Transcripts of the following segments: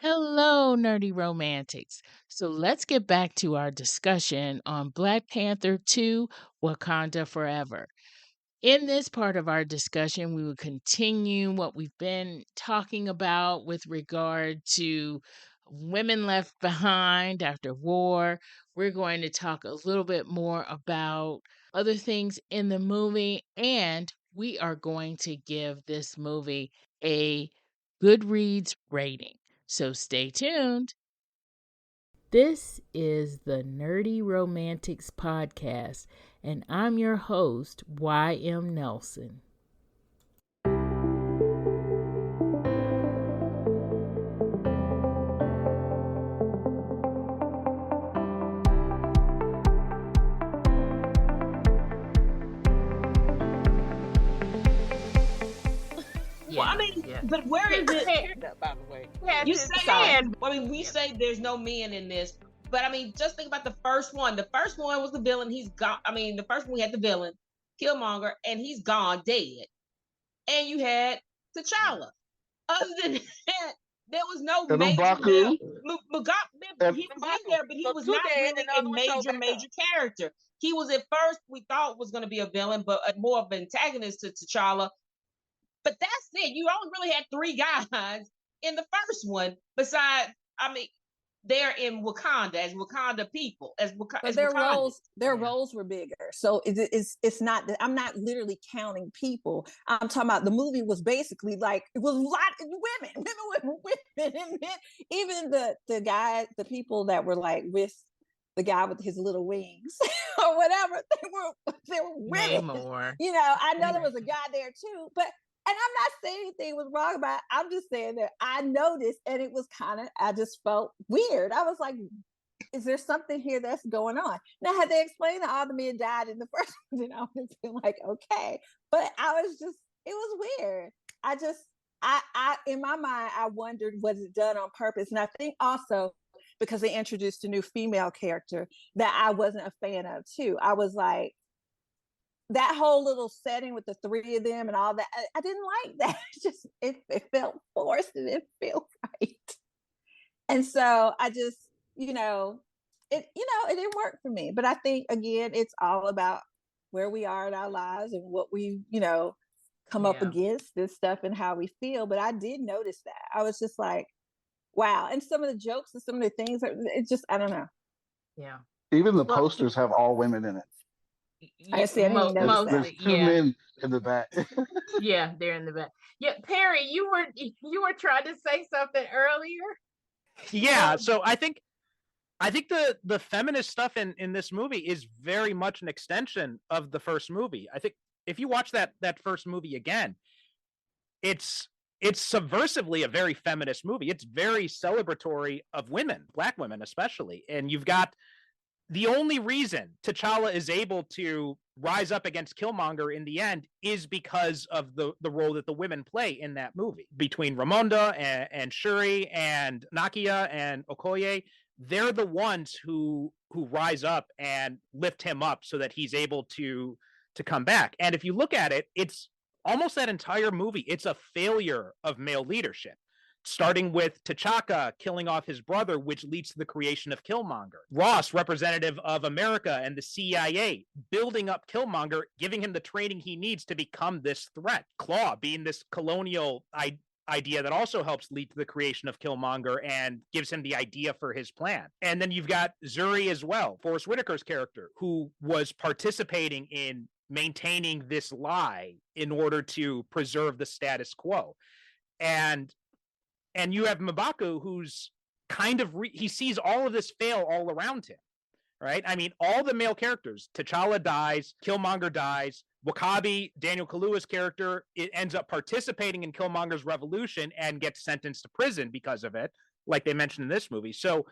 Hello, nerdy romantics. So let's get back to our discussion on Black Panther 2 Wakanda Forever. In this part of our discussion, we will continue what we've been talking about with regard to women left behind after war. We're going to talk a little bit more about other things in the movie, and we are going to give this movie a Goodreads rating. So stay tuned. This is the Nerdy Romantics Podcast, and I'm your host, Y.M. Nelson. Well, I mean, but where is it? By the way, You say, we say there's no men in this, but I mean, just think about the first one. The first one was the villain. He's gone. I mean, the first one we had the villain, Killmonger, and he's gone, dead. And you had T'Challa. Other than that, there was no major. He was in there, but he was not really a major character. He was at first we thought was going to be a villain, but more of an antagonist to T'Challa. But that's it. You only really had 3 guys in the first one. Besides, I mean, they're in Wakanda as Wakanda people. But their roles were bigger. So it's not that I'm not literally counting people. I'm talking about the movie was basically like it was a lot of women, and men. Even the people that were like with the guy with his little wings or whatever, they were women. Namor. You know, I know there was a guy there too, but. And I'm not saying anything was wrong about it. I'm just saying that I noticed, and it was I just felt weird. I was like, is there something here that's going on? Now, had they explained that all the men died in the first one, then I would have been like, okay. But it was weird. I in my mind, I wondered, was it done on purpose? And I think also because they introduced a new female character that I wasn't a fan of too. I was like, that whole little setting with the 3 of them and all that, I didn't like that. It felt forced and it felt right. And so I just, it didn't work for me. But I think, again, it's all about where we are in our lives and what we, come up against this stuff and how we feel. But I did notice that. I was just like, wow. And some of the jokes and some of the things, it's just, I don't know. Yeah. Even the posters have all women in it. I see. There's 2 men in the back. Yeah, they're in the back. Yeah, Perry, you were trying to say something earlier. Yeah, so I think the feminist stuff in this movie is very much an extension of the first movie. I think if you watch that first movie again, it's subversively a very feminist movie. It's very celebratory of women, Black women especially, and you've got. The only reason T'Challa is able to rise up against Killmonger in the end is because of the role that the women play in that movie. Between Ramonda and Shuri and Nakia and Okoye, they're the ones who rise up and lift him up so that he's able to come back. And if you look at it, it's almost that entire movie. It's a failure of male leadership. Starting with T'Chaka killing off his brother, which leads to the creation of Killmonger. Ross, representative of America and the CIA, building up Killmonger, giving him the training he needs to become this threat. Claw being this colonial idea that also helps lead to the creation of Killmonger and gives him the idea for his plan. And then you've got Zuri as well, Forrest Whitaker's character, who was participating in maintaining this lie in order to preserve the status quo. And you have M'Baku, who's kind of, he sees all of this fail all around him, right? I mean, all the male characters, T'Challa dies, Killmonger dies, W'Kabi, Daniel Kaluuya's character, it ends up participating in Killmonger's revolution and gets sentenced to prison because of it, like they mentioned in this movie. So,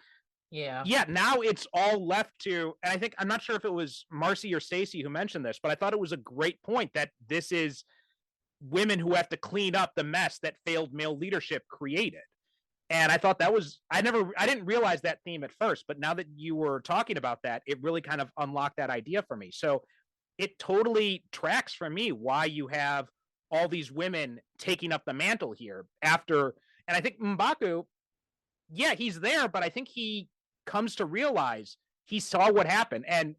yeah, now it's all left to, and I think, I'm not sure if it was Marcy or Stacey who mentioned this, but I thought it was a great point that this is women who have to clean up the mess that failed male leadership created. And I thought that was, I didn't realize that theme at first, but now that you were talking about that, it really kind of unlocked that idea for me. So it totally tracks for me why you have all these women taking up the mantle here after, and I think M'Baku, yeah, he's there, but I think he comes to realize he saw what happened. And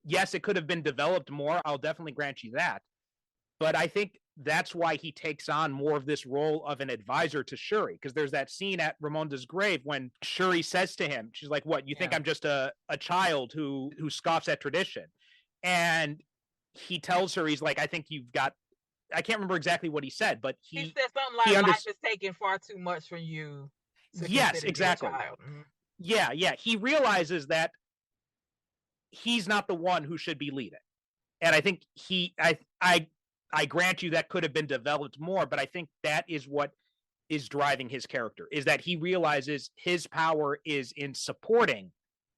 yes, it could have been developed more. I'll definitely grant you that. But I think that's why he takes on more of this role of an advisor to Shuri. Because there's that scene at Ramonda's grave when Shuri says to him, she's like, what, you think I'm just a child who scoffs at tradition? And he tells her, he's like, I think you've got, I can't remember exactly what he said, but he said something like, life is taking far too much from you. Yes, exactly. Yeah. He realizes that he's not the one who should be leading. And I think I grant you that could have been developed more, but I think that is what is driving his character, is that he realizes his power is in supporting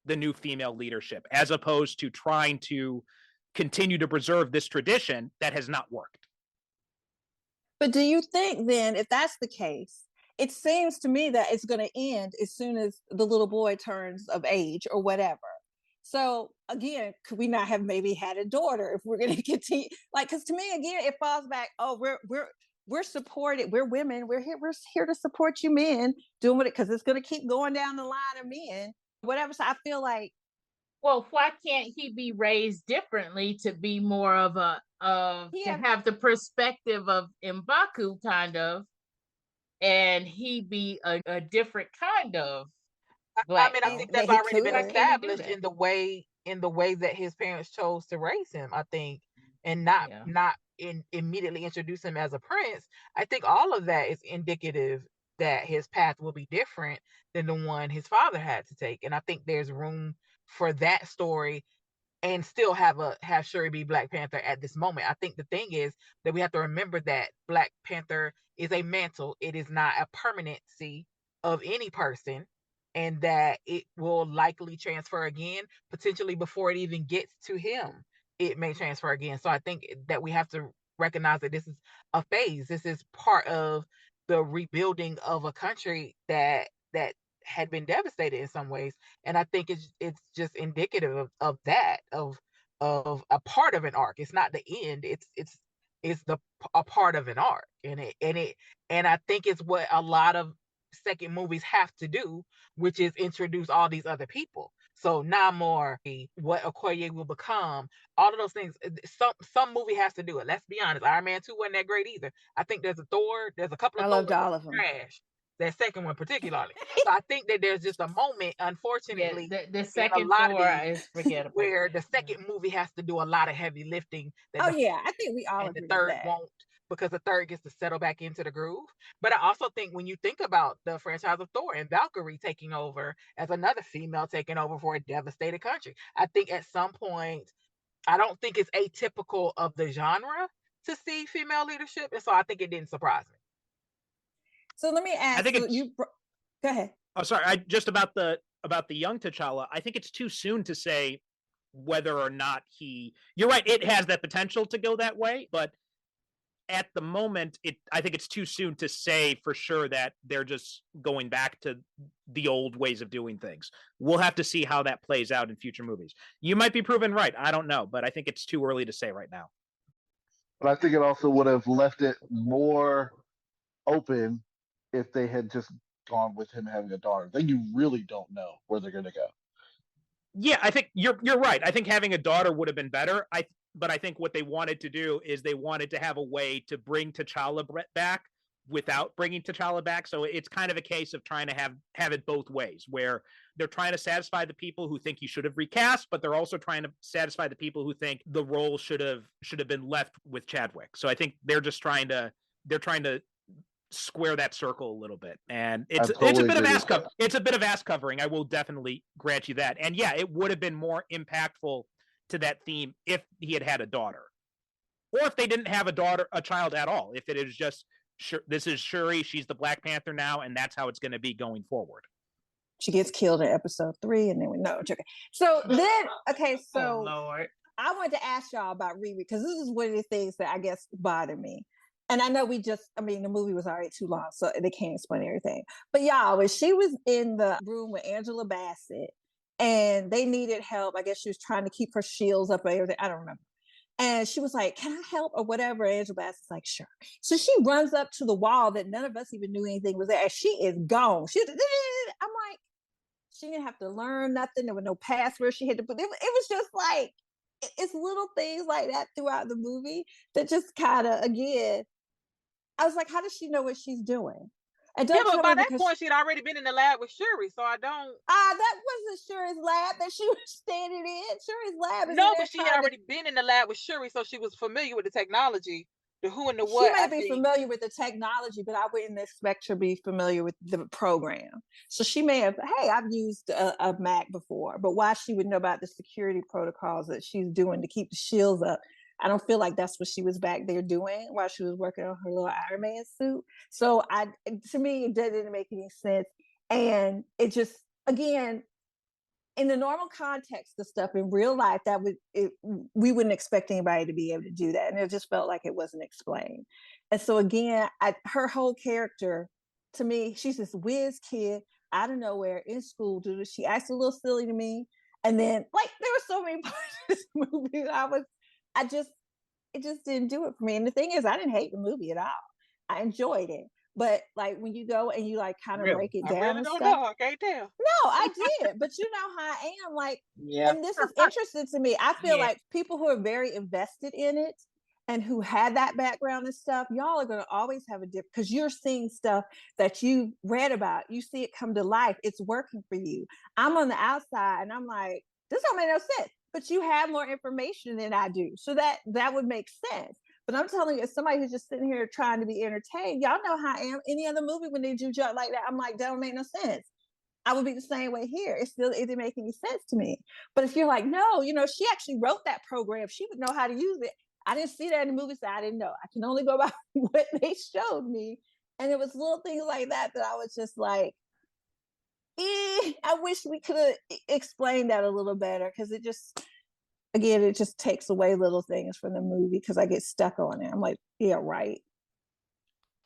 the new female leadership, as opposed to trying to continue to preserve this tradition that has not worked. But do you think then, if that's the case, it seems to me that it's going to end as soon as the little boy turns of age or whatever. So again, could we not have maybe had a daughter if we're going to continue? Like, because to me, again, it falls back. Oh, we're supported. We're women. We're here to support you men doing it, because it's going to keep going down the line of men, whatever. So I feel like, well, why can't he be raised differently to be more of to have the perspective of M'Baku kind of, and he be a different kind of Black. I mean, I think that's already been established in the way that his parents chose to raise him, I think, and not immediately introduce him as a prince. I think all of that is indicative that his path will be different than the one his father had to take. And I think there's room for that story and still have Shuri be Black Panther at this moment. I think the thing is that we have to remember that Black Panther is a mantle. It is not a permanency of any person, and that it will likely transfer again, potentially before it even gets to him. It may transfer again. So I think that we have to recognize that this is a phase. This is part of the rebuilding of a country that had been devastated in some ways. And I think it's just indicative of that, of a part of an arc. It's not the end. It's a part of an arc. And I think it's what a lot of second movies have to do, which is introduce all these other people. So Namor, what Okoye will become, all of those things. Some movie has to do it. Let's be honest. Iron Man 2 wasn't that great either. I think there's a Thor. There's a couple of I loved all of them. Trash. That second one particularly. So I think that there's just a moment, unfortunately, the second in a lot Thor of these, is forgettable, where the second movie has to do a lot of heavy lifting. I think we all agree the third with that. won't, because the third gets to settle back into the groove. But I also think when you think about the franchise of Thor and Valkyrie taking over as another female taking over for a devastated country, I think at some point, I don't think it's atypical of the genre to see female leadership. And so I think it didn't surprise me. So let me ask you. Go ahead. Oh, sorry. Just about the young T'Challa. I think it's too soon to say whether or not you're right. It has that potential to go that way, but at the moment, I think it's too soon to say for sure that they're just going back to the old ways of doing things. We'll have to see how that plays out in future movies. You might be proven right. I don't know, but I think it's too early to say right now. But I think it also would have left it more open if they had just gone with him having a daughter. Then you really don't know where they're going to go. Yeah, I think you're right. I think having a daughter would have been better. But I think what they wanted to do is they wanted to have a way to bring T'Challa back without bringing T'Challa back. So it's kind of a case of trying to have it both ways, where they're trying to satisfy the people who think you should have recast, but they're also trying to satisfy the people who think the role should have been left with Chadwick. So I think they're trying to square that circle a little bit, and it's a bit of ass covering. It's a bit of ass covering. I will definitely grant you that. And yeah, it would have been more impactful to that theme if he had a daughter, or if they didn't have a child at all. If it is just this is Shuri, she's the Black Panther now, and that's how it's going to be going forward. She gets killed in episode 3, and then we know. Okay. So then, so Lord. I wanted to ask y'all about Riri, because this is one of the things that I guess bothered me. And I know the movie was already too long, so they can't explain everything. But y'all, when she was in the room with Angela Bassett and they needed help, I guess she was trying to keep her shields up or everything. I don't remember. And she was like, "Can I help?" or whatever. Angela Bassett's like, "Sure." So she runs up to the wall that none of us even knew anything was there. And she is gone. I'm She didn't have to learn nothing. There were no passwords she had to put. It was just like, it's little things like that throughout the movie that just kind of, again, I was like, how does she know what she's doing? And don't but by that point, she'd already been in the lab with Shuri, so I don't. That wasn't Shuri's lab that she was standing in. Shuri's lab. No, but she had already been in the lab with Shuri, so she was familiar with the technology, the who and the what. She may be familiar with the technology, but I wouldn't expect her to be familiar with the program. So she may have, hey, I've used a Mac before, but why she would know about the security protocols that she's doing to keep the shields up, I don't feel like that's what she was back there doing while she was working on her little Iron Man suit. So to me, it didn't make any sense. And it just, again, in the normal context of stuff in real life, we wouldn't expect anybody to be able to do that. And it just felt like it wasn't explained. And so again, her whole character, to me, she's this whiz kid out of nowhere in school. She acts a little silly to me. And then, like, there were so many parts of this movie that it just didn't do it for me. And the thing is, I didn't hate the movie at all. I enjoyed it. But like when you go and you like kind of break it down, I really don't know. I can't tell. No, I did, but you know how I am. Like, and this is interesting to me. I feel like people who are very invested in it and who had that background and stuff, y'all are going to always have a different, because you're seeing stuff that you read about. You see it come to life. It's working for you. I'm on the outside and I'm like, this don't make no sense. But you have more information than I do, so that would make sense. But I'm telling you, as somebody who's just sitting here trying to be entertained, y'all know how I am. Any other movie, when they do junk like that, I'm like, that don't make no sense. I would be the same way here. It didn't make any sense to me. But if you're like, no, she actually wrote that program. She would know how to use it. I didn't see that in the movie, so I didn't know. I can only go by what they showed me. And it was little things like that I was just like, I wish we could have explained that a little better, because it just takes away little things from the movie because I get stuck on it. I'm like, yeah, right.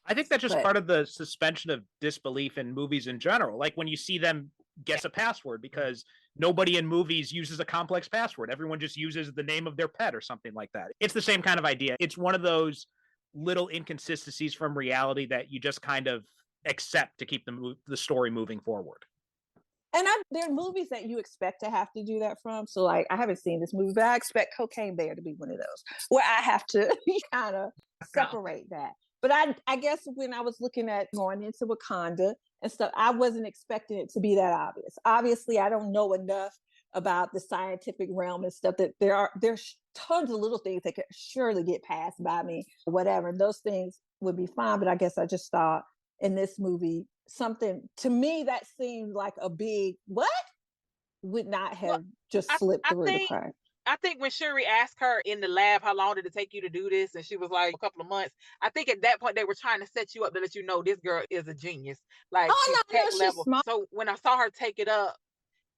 I think that's just part of the suspension of disbelief in movies in general. Like when you see them guess a password, because nobody in movies uses a complex password. Everyone just uses the name of their pet or something like that. It's the same kind of idea. It's one of those little inconsistencies from reality that you just kind of accept to keep the story moving forward. And there are movies that you expect to have to do that from. So like, I haven't seen this movie, but I expect Cocaine Bear to be one of those where I have to kind of separate that. But I guess when I was looking at going into Wakanda and stuff, I wasn't expecting it to be that obvious. Obviously, I don't know enough about the scientific realm and stuff that there's tons of little things that could surely get passed by me, whatever. Those things would be fine. But I guess I just thought in this movie, something to me that seemed like a big what would not have just slipped through the crack. I think when Shuri asked her in the lab, how long did it take you to do this? And she was like, a couple of months. I think at that point they were trying to set you up to let you know this girl is a genius. Like she's level. Smart. So when I saw her take it up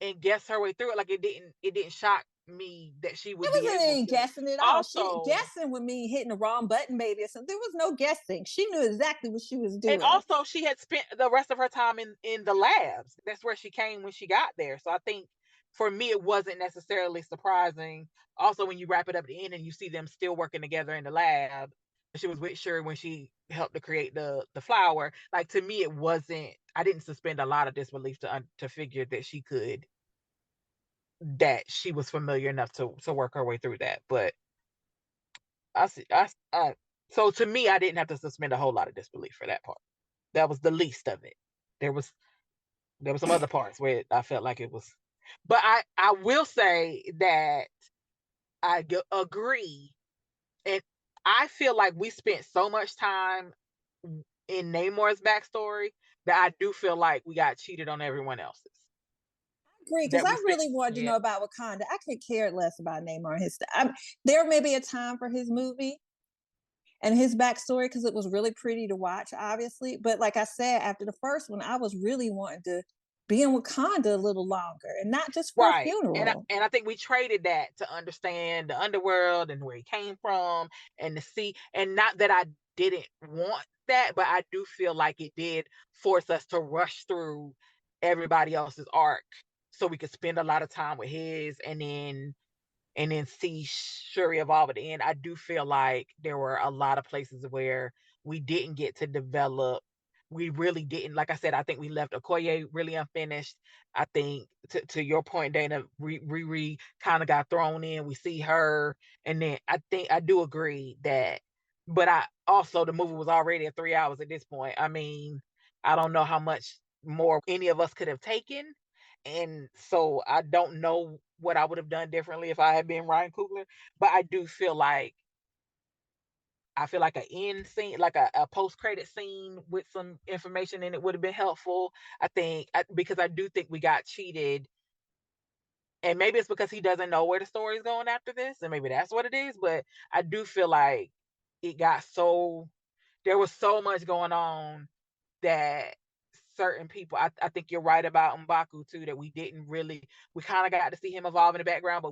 and guess her way through it, like it didn't shock me that she would. It wasn't any guessing at all. Guessing would mean hitting the wrong button, maybe or something. There was no guessing. She knew exactly what she was doing. And also, she had spent the rest of her time in the labs. That's where she came when she got there. So I think for me, it wasn't necessarily surprising. Also, when you wrap it up at the end and you see them still working together in the lab, she was with Shuri when she helped to create the flower. Like to me, it wasn't. I didn't suspend a lot of disbelief to figure that she was familiar enough to work her way through that. But so to me, I didn't have to suspend a whole lot of disbelief for that part. That was the least of it. There was some other parts where I felt like it was, but I will say that I agree, and I feel like we spent so much time in Namor's backstory that I do feel like we got cheated on everyone else's. Agree, because I really wanted to know about Wakanda. I could care less about Namor and his stuff. There may be a time for his movie and his backstory because it was really pretty to watch, obviously. But like I said, after the first one, I was really wanting to be in Wakanda a little longer and not just for a funeral. And I think we traded that to understand the underworld and where he came from and to see. And not that I didn't want that, but I do feel like it did force us to rush through everybody else's arc so we could spend a lot of time with his and then see Shuri evolve at the end. I do feel like there were a lot of places where we didn't get to develop we really didn't. Like I said, I think we left Okoye really unfinished. I think to your point, Dana, Riri kind of got thrown in. We see her, and then I think I do agree that. But I also, the movie was already at 3 hours at this point. I mean, I don't know how much more any of us could have taken, and so I don't know what I would have done differently if I had been Ryan Coogler. But I feel like an end scene, like a post credit scene with some information in it would have been helpful. Because I do think we got cheated, and maybe it's because he doesn't know where the story is going after this, and maybe that's what it is. But I do feel like it got there was so much going on that certain people. I think you're right about M'Baku too. That we kind of got to see him evolve in the background,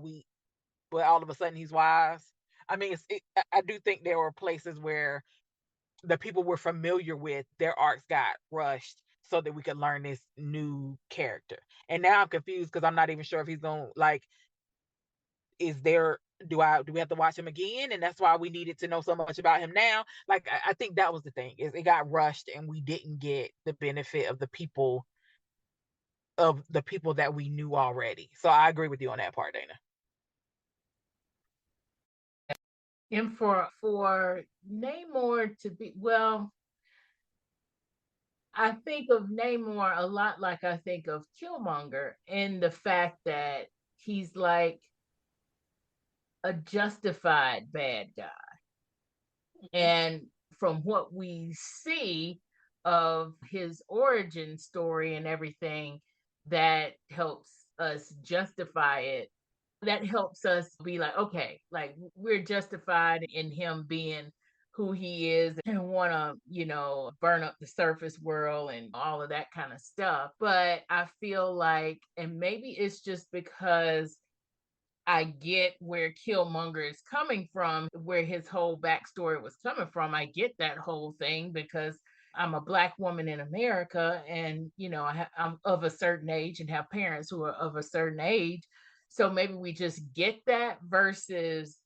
but all of a sudden he's wise. I mean, I do think there were places where the people we're familiar with, their arcs got rushed so that we could learn this new character. And now I'm confused because I'm not even sure if he's going to like, do we have to watch him again? And that's why we needed to know so much about him now. Like, I think that was the thing, is it got rushed and we didn't get the benefit of the people that we knew already. So I agree with you on that part, Dana. And for Namor to be, well, I think of Namor a lot like I think of Killmonger, in the fact that he's like a justified bad guy. And from what we see of his origin story and everything, that helps us justify it. That helps us be like, okay, like we're justified in him being who he is and want to, burn up the surface world and all of that kind of stuff. But I feel like, and maybe it's just because I get where Killmonger is coming from, where his whole backstory was coming from. I get that whole thing because I'm a Black woman in America, and I'm of a certain age and have parents who are of a certain age. So maybe we just get that, versus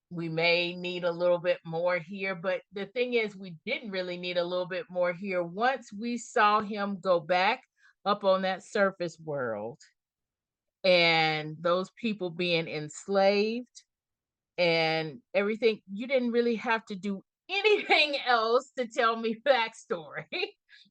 we may need a little bit more here. But the thing is, we didn't really need a little bit more here once we saw him go back up on that surface world and those people being enslaved and everything. You didn't really have to do anything else to tell me backstory,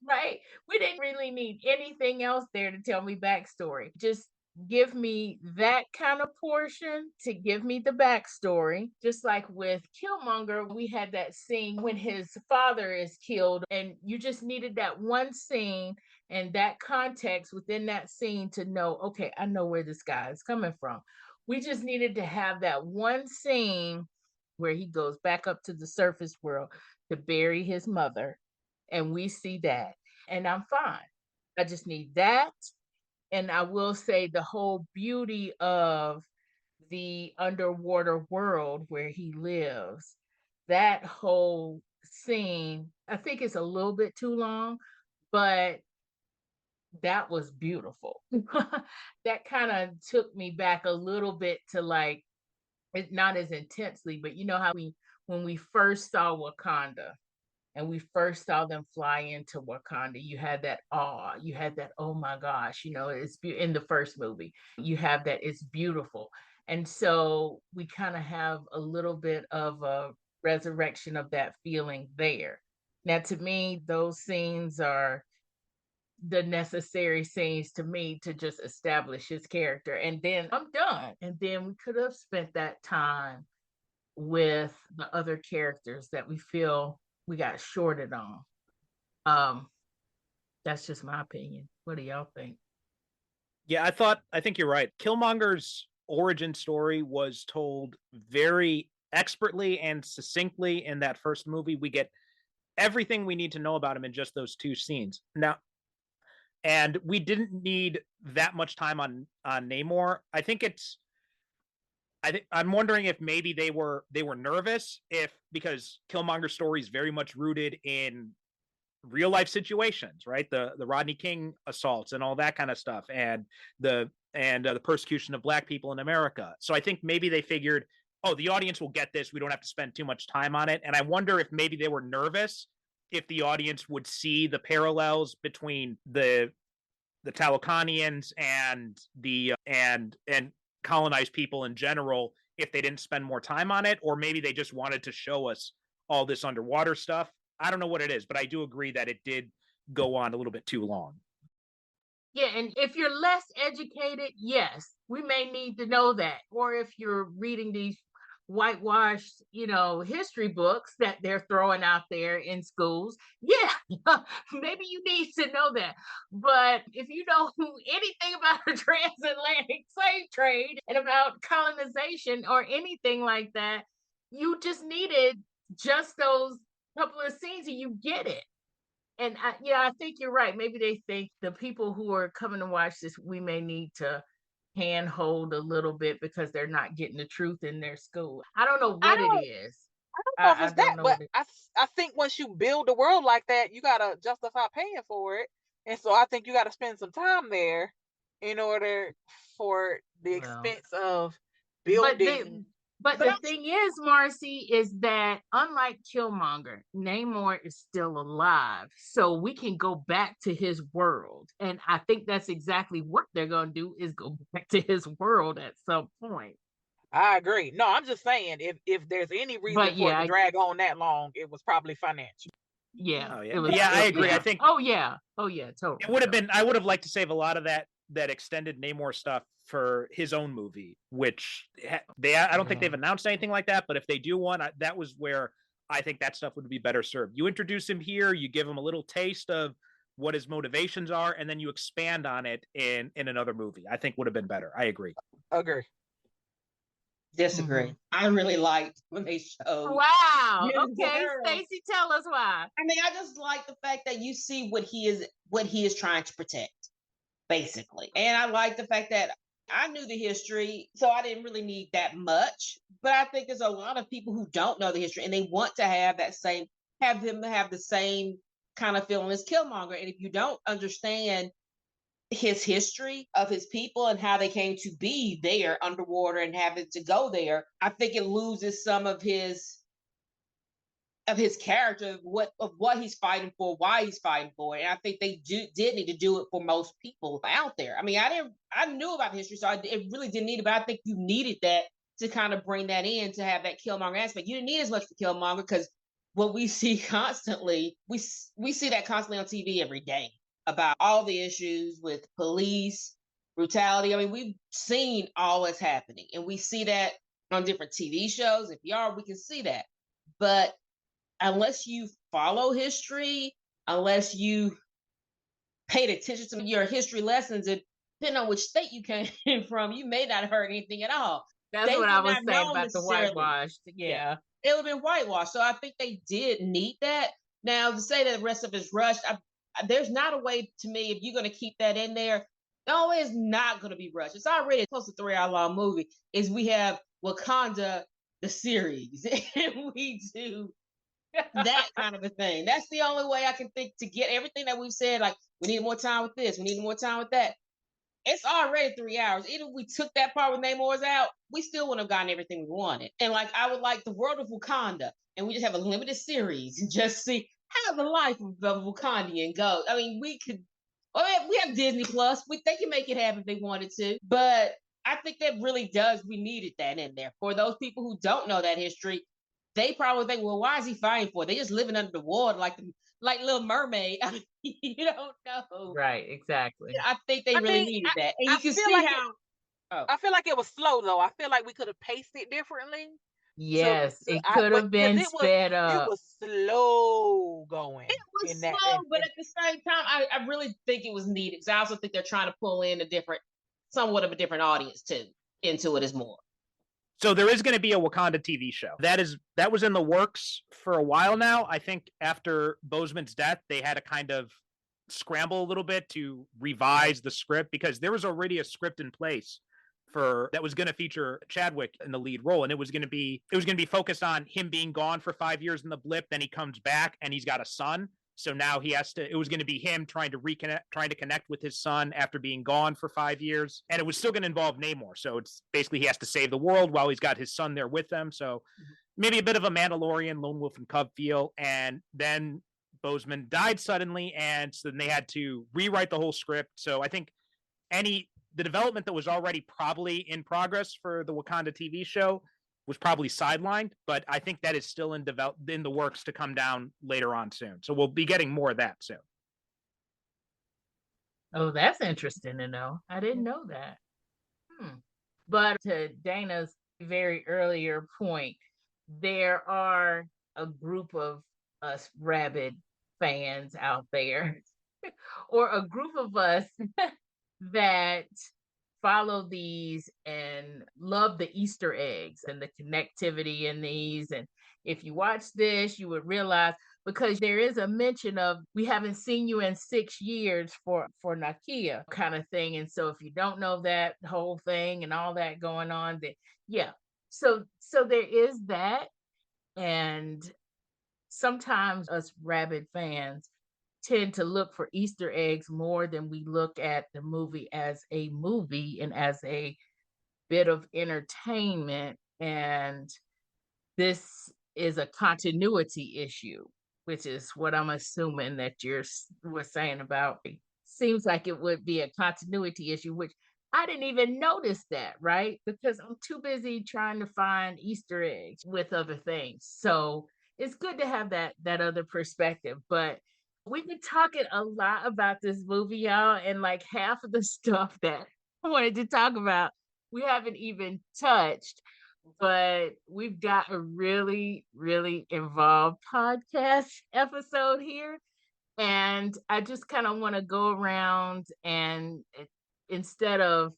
right? We didn't really need anything else there to tell me backstory. Just give me that kind of portion to give me the backstory. Just like with Killmonger, we had that scene when his father is killed, and you just needed that one scene and that context within that scene to know, okay, I know where this guy is coming from. We just needed to have that one scene where he goes back up to the surface world to bury his mother, and we see that, and I'm fine. I just need that. And I will say the whole beauty of the underwater world where he lives, that whole scene, I think it's a little bit too long, but that was beautiful. That kind of took me back a little bit to, like, it not as intensely, but you know how when we first saw Wakanda and we first saw them fly into Wakanda, you had that awe, you had that, oh my gosh, in the first movie, you have that, it's beautiful. And so we kind of have a little bit of a resurrection of that feeling there. Now, to me, those scenes are the necessary scenes to me to just establish his character. And then I'm done. And then we could have spent that time with the other characters that we feel we got shorted on. That's just my opinion. What do y'all think? Yeah, I think you're right. Killmonger's origin story was told very expertly and succinctly in that first movie. We get everything we need to know about him in just those two scenes. Now, and we didn't need that much time on Namor. I'm wondering if maybe they were nervous, because Killmonger's story is very much rooted in real life situations, right? The Rodney King assaults and all that kind of stuff, and the persecution of Black people in America. So I think maybe they figured, oh, the audience will get this. We don't have to spend too much time on it. And I wonder if maybe they were nervous if the audience would see the parallels between the Talokanians and the and colonized people in general if they didn't spend more time on it, or maybe they just wanted to show us all this underwater stuff. I don't know what it is, but I do agree that it did go on a little bit too long. Yeah, and if you're less educated, yes, we may need to know that. Or if you're reading these whitewashed, history books that they're throwing out there in schools, yeah, maybe you need to know that. But if you know anything about the transatlantic slave trade and about colonization or anything like that, you just needed just those couple of scenes and you get it. And I think you're right. Maybe they think the people who are coming to watch this, we may need to handhold a little bit because they're not getting the truth in their school. I don't know what it is. I don't know if it's that, but I think once you build the world like that, you gotta justify paying for it, and so I think you gotta spend some time there in order for the expense of building. But the thing is, Marcy, is that unlike Killmonger, Namor is still alive. So we can go back to his world. And I think that's exactly what they're going to do is go back to his world at some point. I agree. No, I'm just saying if there's any reason for it to drag on that long, it was probably financial. Yeah. Oh, yeah. I agree. Yeah. I think. Oh, yeah. Totally. It would have been, I would have liked to save a lot of that extended Namor stuff for his own movie, which I don't think they've announced anything like that, but if they do one, that was where I think that stuff would be better served. You introduce him here, you give him a little taste of what his motivations are, and then you expand on it in another movie. I think would have been better. I agree. Disagree. I really liked when they showed. Wow. Okay, Stacey, tell us why. I mean, I just like the fact that you see what he is trying to protect, basically. And I like the fact that I knew the history, so I didn't really need that much. But I think there's a lot of people who don't know the history and they want to have the same kind of feeling as Killmonger. And if you don't understand his history of his people and how they came to be there underwater and having to go there, I think it loses some of his character of what he's fighting for, why he's fighting for it. And I think they did need to do it for most people out there. I mean, I knew about history, so it really didn't need it, but I think you needed that to kind of bring that in, to have that Killmonger aspect. You didn't need as much for Killmonger because what we see constantly, we see that constantly on TV every day about all the issues with police brutality. I mean, we've seen all that's happening, and we see that on different TV shows. If you are, we can see that. But unless you follow history, unless you paid attention to your history lessons, and depending on which state you came from, you may not have heard anything at all. That's what I was saying about the whitewashed. Yeah. It would have been whitewashed. So I think they did need that. Now, to say that the rest of it's rushed, there's not a way, to me, if you're going to keep that in there, no, it's not going to be rushed. It's already close to 3-hour long movie. Is we have Wakanda, the series, and we do that kind of a thing. That's the only way I can think to get everything that we've said. Like, we need more time with this, we need more time with that. It's already 3 hours. Even if we took that part with Namor's out, we still wouldn't have gotten everything we wanted. And like, I would like the world of Wakanda, and we just have a limited series and just see how the life of the Wakandian goes. I mean, we have Disney Plus. They can make it happen if they wanted to. But I think that really we needed that in there. For those people who don't know that history, they probably think, well, why is he fighting for? They just living under the water like Little Mermaid. I mean, you don't know. Right, exactly. I think they really needed that. And you can see how... I feel like it was slow, though. I feel like we could have paced it differently. Yes, it could have been sped up. It was slow going. It was slow, but at the same time, I really think it was needed. Because I also think they're trying to pull in somewhat of a different audience too into it as more. So there is going to be a Wakanda TV show. That was in the works for a while now. I think after Boseman's death, they had to kind of scramble a little bit to revise the script, because there was already a script in place that was going to feature Chadwick in the lead role, and it was going to be focused on him being gone for 5 years in the blip. Then he comes back and he's got a son. So now it was going to be him trying to connect with his son after being gone for 5 years. And it was still going to involve Namor. So it's basically he has to save the world while he's got his son there with them. So maybe a bit of a Mandalorian, Lone Wolf and Cub feel. And then Boseman died suddenly, and so then they had to rewrite the whole script. So I think the development that was already probably in progress for the Wakanda TV show was probably sidelined, but I think that is still in the works to come down later on soon. So we'll be getting more of that soon. Oh, that's interesting to know. I didn't know that. But to Dana's very earlier point, there are a group of us rabid fans out there, or a group of us that follow these and love the Easter eggs and the connectivity in these. And if you watch this, you would realize, because there is a mention of we haven't seen you in 6 years for Nakia kind of thing. And so if you don't know that whole thing and all that going on, then yeah. So there is that. And sometimes us rabid fans tend to look for Easter eggs more than we look at the movie as a movie and as a bit of entertainment. And this is a continuity issue, which is what I'm assuming that you were saying about. Seems like it would be a continuity issue, which I didn't even notice that, right? Because I'm too busy trying to find Easter eggs with other things. So it's good to have that other perspective. But we've been talking a lot about this movie, y'all, and like half of the stuff that I wanted to talk about, we haven't even touched. But we've got a really, really involved podcast episode here. And I just kind of want to go around and instead of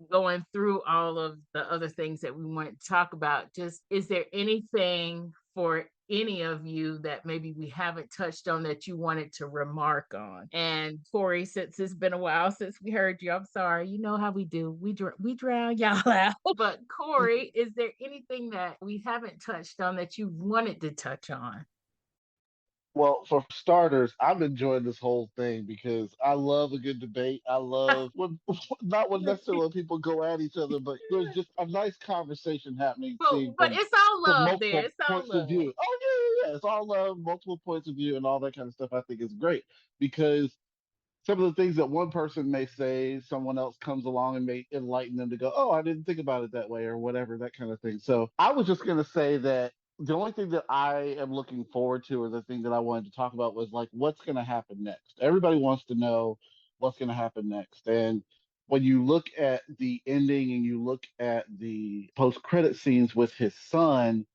going through all of the other things that we want to talk about, just is there anything for any of you that maybe we haven't touched on that you wanted to remark on? And Corey, since it's been a while since we heard you, I'm sorry. You know how we do. We drown y'all out. But Corey, is there anything that we haven't touched on that you wanted to touch on? Well, for starters, I'm enjoying this whole thing because I love a good debate. I love when not when necessarily when people go at each other, but there's just a nice conversation happening, seeing But it's all from love there. multiple It's all points of love. view. Oh yeah, yeah, yeah. It's all love, multiple points of view, and all that kind of stuff. I think is great because some of the things that one person may say, someone else comes along and may enlighten them to go, oh, I didn't think about it that way, or whatever, that kind of thing. So I was just going to say that the only thing that I am looking forward to, or the thing that I wanted to talk about, was like, what's going to happen next? Everybody wants to know what's going to happen next. And when you look at the ending and you look at the post credit scenes with his son,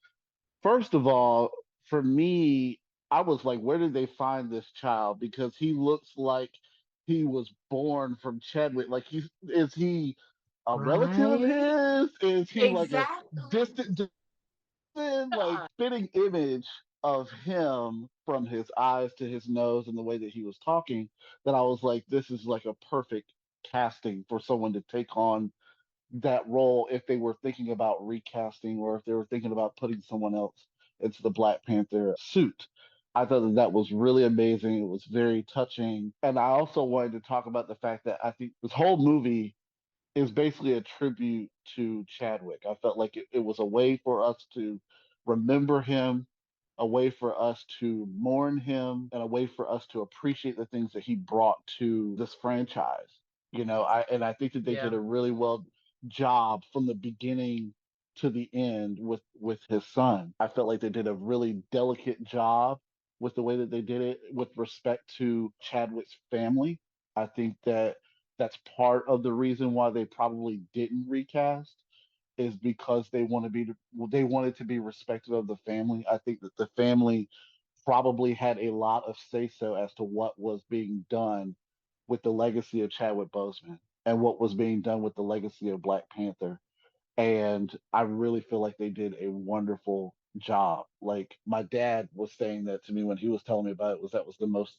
first of all, for me, I was like, where did they find this child? Because he looks like he was born from Chadwick. Like, is he a relative of Right? his? Is he like a Exactly. distant, like spitting image of him from his eyes to his nose and the way that he was talking? That I was like, this is like a perfect casting for someone to take on that role if they were thinking about recasting or if they were thinking about putting someone else into the Black Panther suit. I thought that that was really amazing. It was very touching. And I also wanted to talk about the fact that I think this whole movie is basically a tribute to Chadwick. I felt like it was a way for us to remember him, a way for us to mourn him, and a way for us to appreciate the things that he brought to this franchise. I think that they did Yeah. a really well job from the beginning to the end with his son. I felt like they did a really delicate job with the way that they did it with respect to Chadwick's family. I think that that's part of the reason why they probably didn't recast is because they wanted to be respectful of the family. I think that the family probably had a lot of say so as to what was being done with the legacy of Chadwick Boseman and what was being done with the legacy of Black Panther. And I really feel like they did a wonderful job. Like my dad was saying that to me when he was telling me about it, was that was the most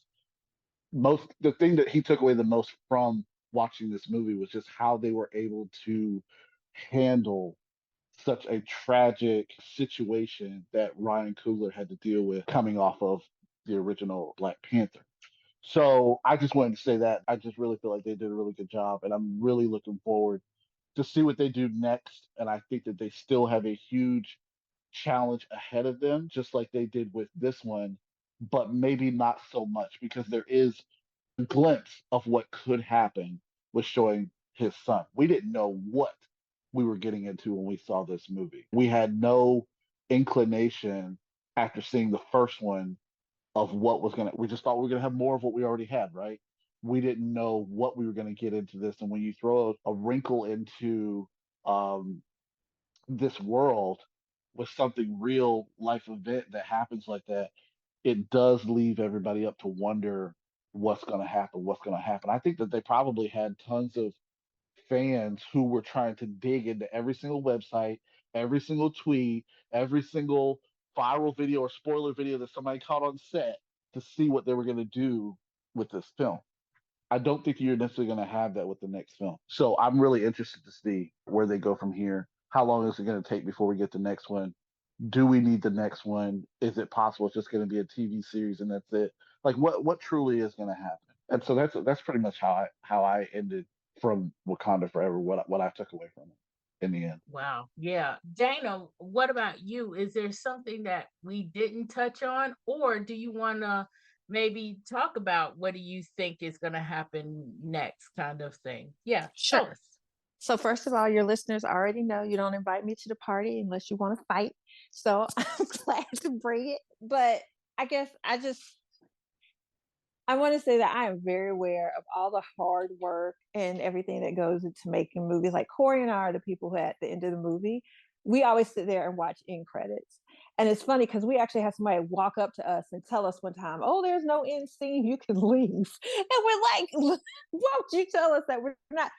the thing that he took away the most from watching this movie was just how they were able to handle such a tragic situation that Ryan Coogler had to deal with coming off of the original Black Panther. So I just wanted to say that I just really feel like they did a really good job, and I'm really looking forward to see what they do next. And I think that they still have a huge challenge ahead of them, just like they did with this one, but maybe not so much because there is a glimpse of what could happen with showing his son. We didn't know what we were getting into when we saw this movie. We had no inclination after seeing the first one of what was going to, we just thought we were going to have more of what we already had, right? We didn't know what we were going to get into this. And when you throw a wrinkle into um, this world with something real life event that happens like that, it does leave everybody up to wonder what's going to happen, what's going to happen. I think that they probably had tons of fans who were trying to dig into every single website, every single tweet, every single viral video or spoiler video that somebody caught on set to see what they were going to do with this film. I don't think you're necessarily going to have that with the next film. So I'm really interested to see where they go from here. How long is it going to take before we get the next one? Do we need the next one? Is it possible it's just going to be a TV series and that's it? Like what truly is going to happen? And so that's pretty much how I ended from Wakanda Forever. What I took away from it in the end. Wow. Yeah. Dana, what about you? Is there something that we didn't touch on, or do you want to maybe talk about what do you think is going to happen next, kind of thing? Yeah. Sure. Tell us. So first of all, your listeners already know you don't invite me to the party unless you want to fight. So I'm glad to bring it. But I guess I want to say that I am very aware of all the hard work and everything that goes into making movies. Like Corey and I are the people who at the end of the movie, we always sit there and watch end credits. And it's funny because we actually had somebody walk up to us and tell us one time, "Oh, there's no end scene, you can leave." And we're like, "Won't you tell us that we're not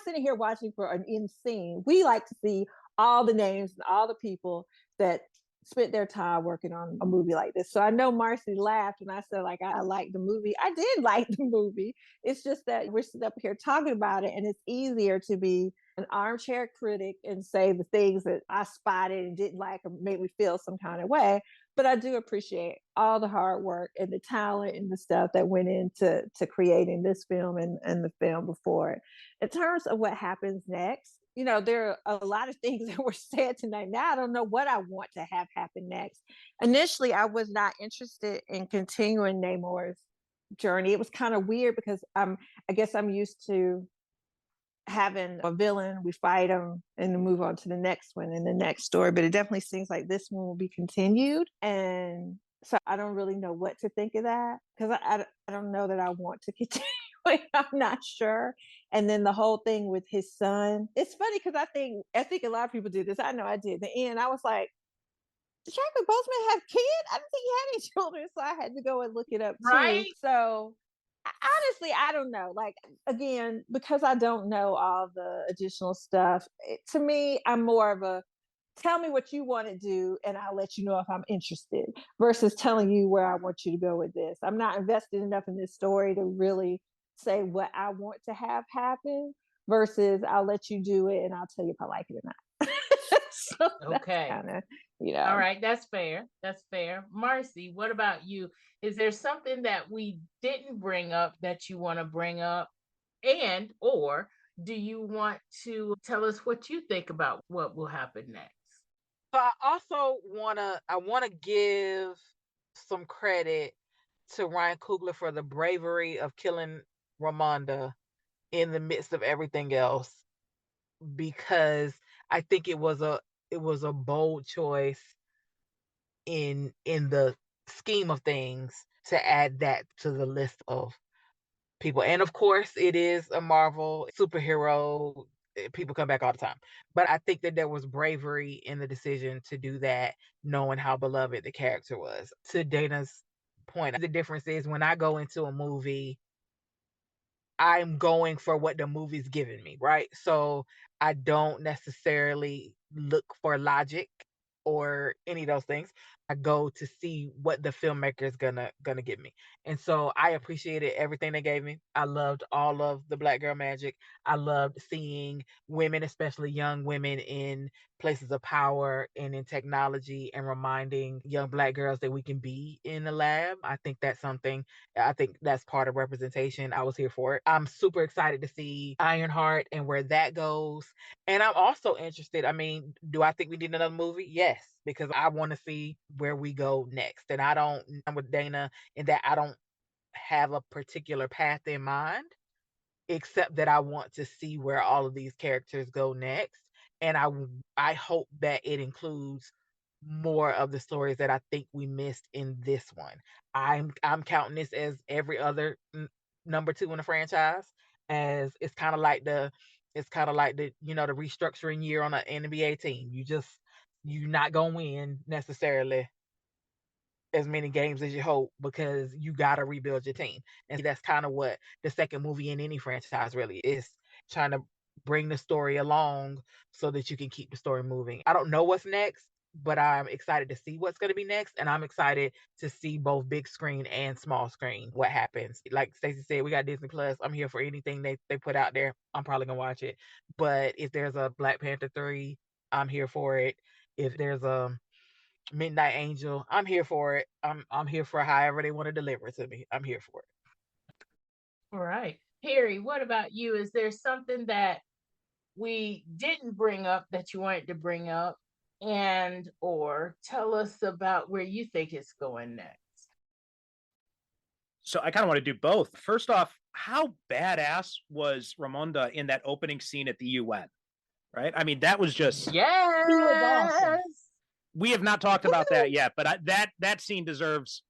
sitting here watching for an end scene? We like to see all the names and all the people that spent their time working on a movie like this." So I know Marcy laughed when I said like I liked the movie. I did like the movie. It's just that we're sitting up here talking about it, and it's easier to be an armchair critic and say the things that I spotted and didn't like or made me feel some kind of way. But I do appreciate all the hard work and the talent and the stuff that went into creating this film and the film before it. In terms of what happens next, there are a lot of things that were said tonight. Now I don't know what I want to have happen next. Initially, I was not interested in continuing Namor's journey. It was kind of weird because I guess I'm used to having a villain, we fight him, and then move on to the next one and the next story. But it definitely seems like this one will be continued. And so I don't really know what to think of that because I don't know that I want to continue. I'm not sure. And then the whole thing with his son, it's funny because I think a lot of people do this. I know I did. In the end, I was like, did Chadwick Boseman have kids? I didn't think he had any children, so I had to go and look it up too. So honestly, I don't know. Like again, because I don't know all the additional stuff. To me, I'm more of a tell me what you want to do and I'll let you know if I'm interested versus telling you where I want you to go with this. I'm not invested enough in this story to really say what I want to have happen versus I'll let you do it and I'll tell you if I like it or not. So Okay. Kinda, All right, that's fair. That's fair. Marcy, what about you? Is there something that we didn't bring up that you want to bring up? And or do you want to tell us what you think about what will happen next? So I also wanna give some credit to Ryan Coogler for the bravery of killing Ramonda in the midst of everything else because I think it was a bold choice in the scheme of things to add that to the list of people. And of course, it is a Marvel superhero. People come back all the time. But I think that there was bravery in the decision to do that, knowing how beloved the character was. To Dana's point, the difference is when I go into a movie, I'm going for what the movie's giving me, right? So I don't necessarily look for logic or any of those things. I go to see what the filmmaker is gonna give me. And so I appreciated everything they gave me. I loved all of the Black girl magic. I loved seeing women, especially young women in places of power and in technology and reminding young Black girls that we can be in the lab. I think that's part of representation. I was here for it. I'm super excited to see Ironheart and where that goes. And I'm also interested. I mean, do I think we need another movie? Yes. because I want to see where we go next. And I'm with Dana in that I don't have a particular path in mind, except that I want to see where all of these characters go next. And I hope that it includes more of the stories that I think we missed in this one. I'm counting this as every other number 2 in the franchise, as it's kind of like the the restructuring year on an NBA team. You're not gonna win necessarily as many games as you hope because you got to rebuild your team. And that's kind of what the second movie in any franchise really is, trying to bring the story along so that you can keep the story moving. I don't know what's next, but I'm excited to see what's going to be next. And I'm excited to see both big screen and small screen what happens. Like Stacey said, we got Disney Plus. I'm here for anything they put out there. I'm probably going to watch it. But if there's a Black Panther 3, I'm here for it. If there's a Midnight Angel, I'm here for it. I'm here for however they want to deliver it to me. I'm here for it. All right. Harry, what about you? Is there something that we didn't bring up that you wanted to bring up, and or tell us about where you think it's going next? So I kind of want to do both. First off, how badass was Ramonda in that opening scene at the UN? Right? I mean, that was just Yes. He was awesome. We have not talked about that yet, but that scene deserves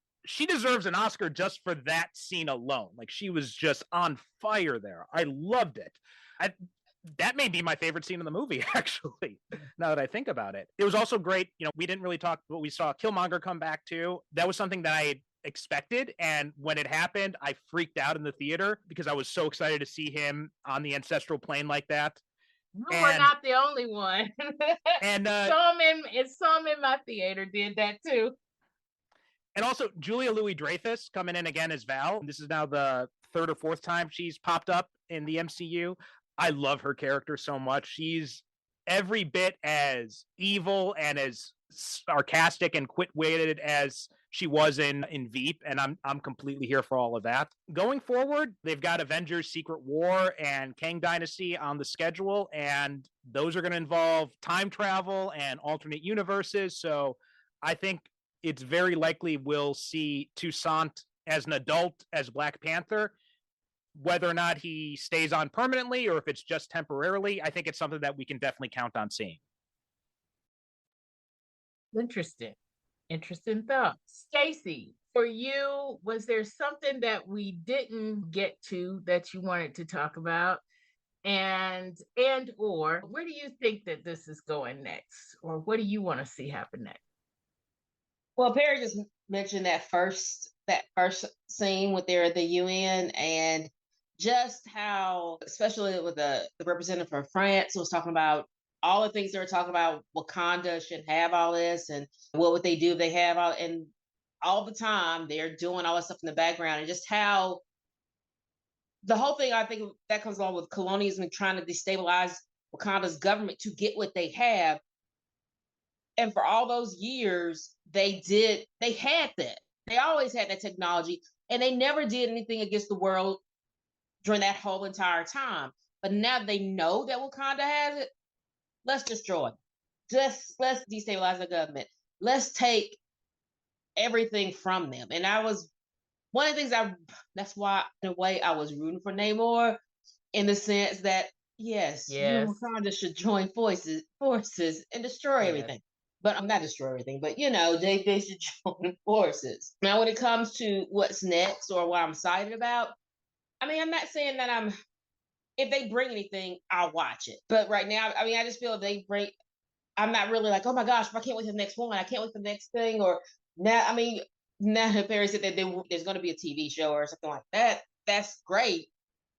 an Oscar just for that scene alone. Like, she was just on fire there. I loved it. That may be my favorite scene in the movie, actually, now that I think about it. It was also great. We didn't really talk, but we saw Killmonger come back too. That was something that I expected. And when it happened, I freaked out in the theater because I was so excited to see him on the ancestral plane like that. You were not the only one. And some in my theater did that too. And also Julia Louis-Dreyfus coming in again as Val. This is now the 3rd or 4th time she's popped up in the MCU. I love her character so much. She's every bit as evil and as sarcastic and quick-witted as she was in Veep, and I'm completely here for all of that. Going forward, they've got Avengers Secret War and Kang Dynasty on the schedule, and those are going to involve time travel and alternate universes. So I think it's very likely we'll see Toussaint as an adult as Black Panther. Whether or not he stays on permanently or if it's just temporarily, I think it's something that we can definitely count on seeing. Interesting thoughts. Stacey, for you, was there something that we didn't get to that you wanted to talk about? And or where do you think that this is going next? Or what do you want to see happen next? Well, Perry just mentioned that first scene with they're at the UN, and just how, especially with the representative from France was talking about all the things they were talking about. Wakanda should have all this, and what would they do if they have all, and all the time they're doing all this stuff in the background, and just how the whole thing, I think that comes along with colonialism and trying to destabilize Wakanda's government to get what they have. And for all those years, they had that. They always had that technology, and they never did anything against the world during that whole entire time. But now they know that Wakanda has it. Let's destroy it. Let's destabilize the government. Let's take everything from them. And I was one of the things that's why in a way I was rooting for Namor, in the sense that yes. You and Wakanda should join forces and destroy everything. But I'm not destroy everything, but they should join forces. Now, when it comes to what's next or what I'm excited about, I mean, I'm not saying that if they bring anything, I'll watch it. But right now, I mean, I just feel if they bring, I'm not really like, oh my gosh, I can't wait for the next one. I can't wait for the next thing. Or now, I mean, now that Perry said that there's going to be a TV show or something like that, that's great.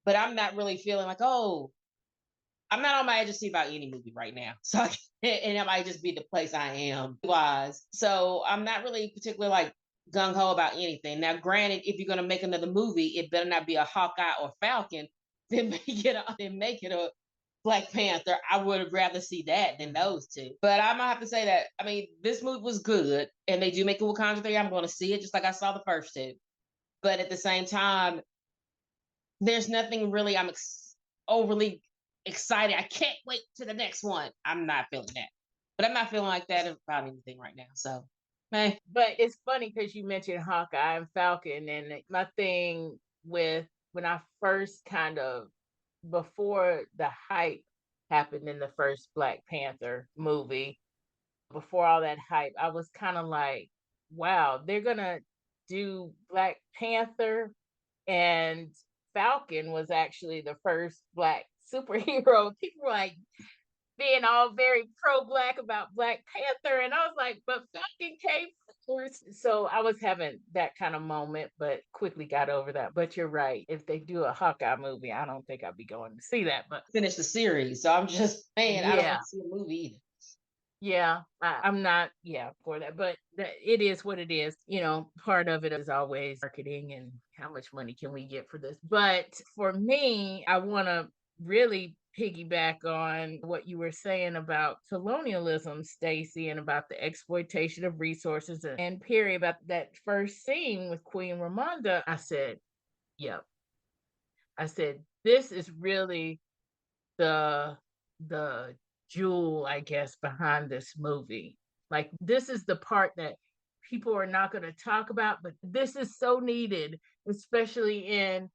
But I'm not really feeling like, oh, I'm not on my edge to see about any movie right now. So, and it might just be the place I am wise. So I'm not really particularly like gung ho about anything. Now, granted, if you're going to make another movie, it better not be a Hawkeye or Falcon. Then make it a Black Panther. I would have rather see that than those two. But I'm gonna have to say that, I mean, this movie was good, and they do make a Wakanda 3. I'm going to see it just like I saw the first two. But at the same time, there's nothing really overly excited. I can't wait to the next one. I'm not feeling that. But I'm not feeling like that about anything right now. So, but it's funny because you mentioned Hawkeye and Falcon, and my thing with when I first kind of before the hype happened in the first Black Panther movie, before all that hype, I was kind of like, wow, they're gonna do Black Panther, and Falcon was actually the first Black superhero. People were like being all very pro-Black about Black Panther, and I was like, but Falcon came first. So I was having that kind of moment, but quickly got over that. But you're right. If they do a Hawkeye movie, I don't think I'd be going to see that. But finish the series, so I'm just saying I don't want to see a movie either. Yeah, I'm not, for that, but it is what it is. Part of it is always marketing and how much money can we get for this. But for me, I want to really piggyback on what you were saying about colonialism, Stacey, and about the exploitation of resources and period. About that first scene with Queen Ramonda, I said, yep. I said, this is really the jewel, I guess, behind this movie. Like, this is the part that people are not going to talk about, but this is so needed, especially in